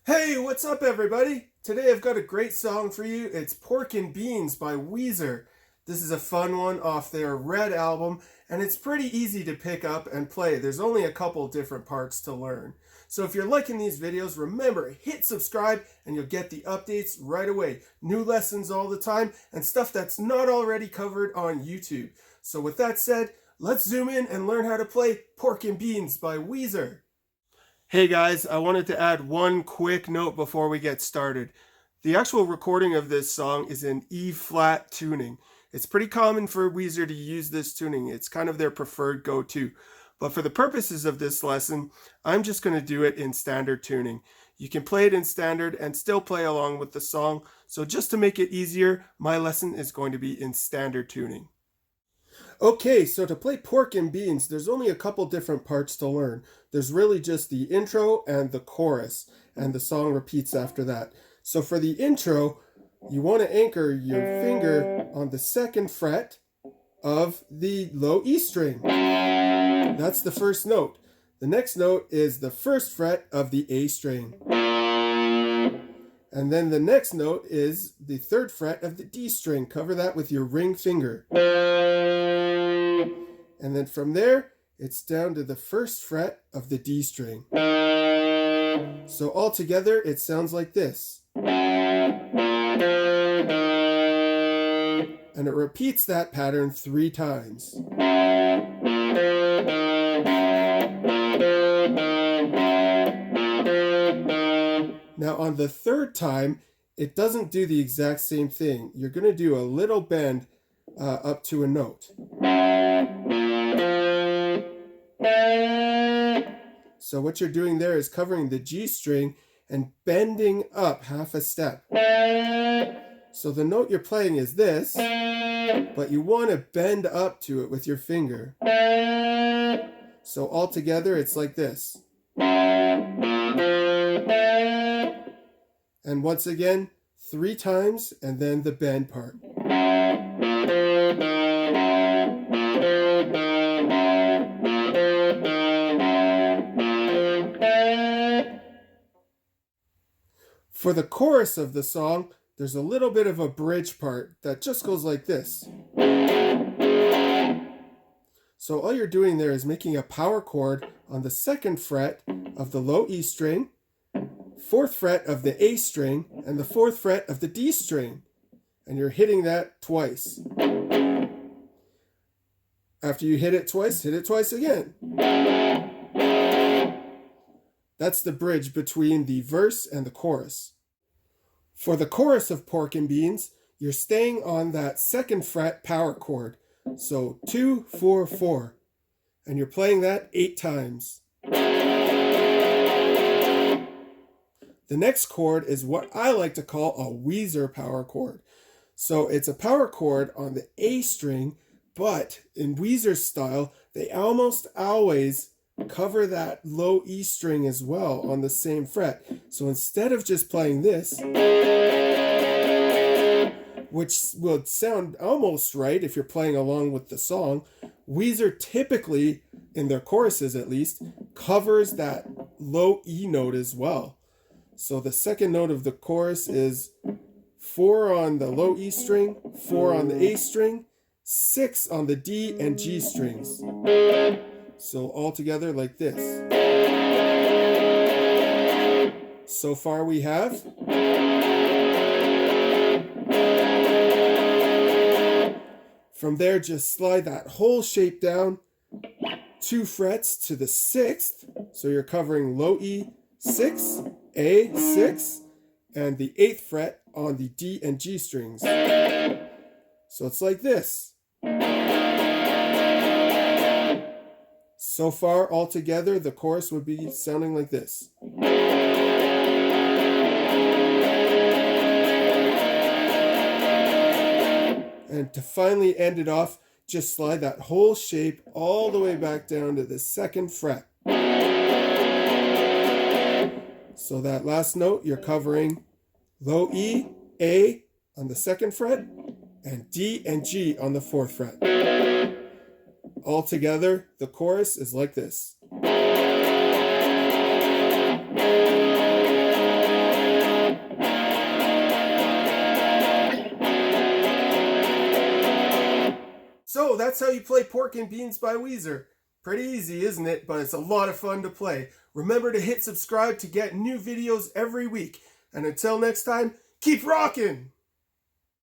Hey, what's up everybody? Today I've got a great song for you. It's Pork and Beans by Weezer. This is a fun one off their Red album, and it's pretty easy to pick up and play. There's only a couple different parts to learn. So if you're liking these videos, remember, hit subscribe and you'll get the updates right away. New lessons all the time and stuff that's not already covered on YouTube. So with that said, let's zoom in and learn how to play Pork and Beans by Weezer. Hey guys, I wanted to add one quick note before we get started. The actual recording of this song is in E-flat tuning. It's pretty common for Weezer to use this tuning. It's kind of their preferred go-to. But for the purposes of this lesson, I'm just going to do it in standard tuning. You can play it in standard and still play along with the song. So just to make it easier, my lesson is going to be in standard tuning. Okay, so to play Pork and Beans, there's only a couple different parts to learn. There's really just the intro and the chorus, and the song repeats after that. So for the intro, you want to anchor your finger on the 2nd fret of the low E string. That's the first note. The next note is the 1st fret of the A string. And then the next note is the 3rd fret of the D string. Cover that with your ring finger. And then from there, it's down to the 1st fret of the D string. So all together, it sounds like this. And it repeats that pattern 3 times. Now on the 3rd time, it doesn't do the exact same thing. You're going to do a little bend up to a note. So what you're doing there is covering the G string and bending up half a step. So the note you're playing is this, but you want to bend up to it with your finger. So all together it's like this. And once again, 3 times, and then the bend part. For the chorus of the song, there's a little bit of a bridge part that just goes like this. So all you're doing there is making a power chord on the 2nd fret of the low E string, 4th fret of the A string, and the 4th fret of the D string. And you're hitting that twice. After you hit it twice again. That's the bridge between the verse and the chorus. For the chorus of Pork and Beans, you're staying on that 2nd fret power chord. So 2, 4, 4. And you're playing that 8 times. The next chord is what I like to call a Weezer power chord. So it's a power chord on the A string, but in Weezer's style, they almost always cover that low E string as well on the same fret. So instead of just playing this, which will sound almost right if you're playing along with the song, Weezer typically, in their choruses at least, covers that low E note as well. So the 2nd note of the chorus is 4 on the low E string, 4 on the A string, 6 on the D and G strings. So all together like this. So far we have. From there, just slide that whole shape down 2 frets to the 6th. So you're covering low E, 6, A, 6, and the 8th fret on the D and G strings. So it's like this. So far, all together, the chorus would be sounding like this. And to finally end it off, just slide that whole shape all the way back down to the 2nd fret. So that last note, you're covering low E, A on the 2nd fret, and D and G on the 4th fret. All together, the chorus is like this. So that's how you play Pork and Beans by Weezer. Pretty easy, isn't it? But it's a lot of fun to play. Remember to hit subscribe to get new videos every week. And until next time, keep rocking!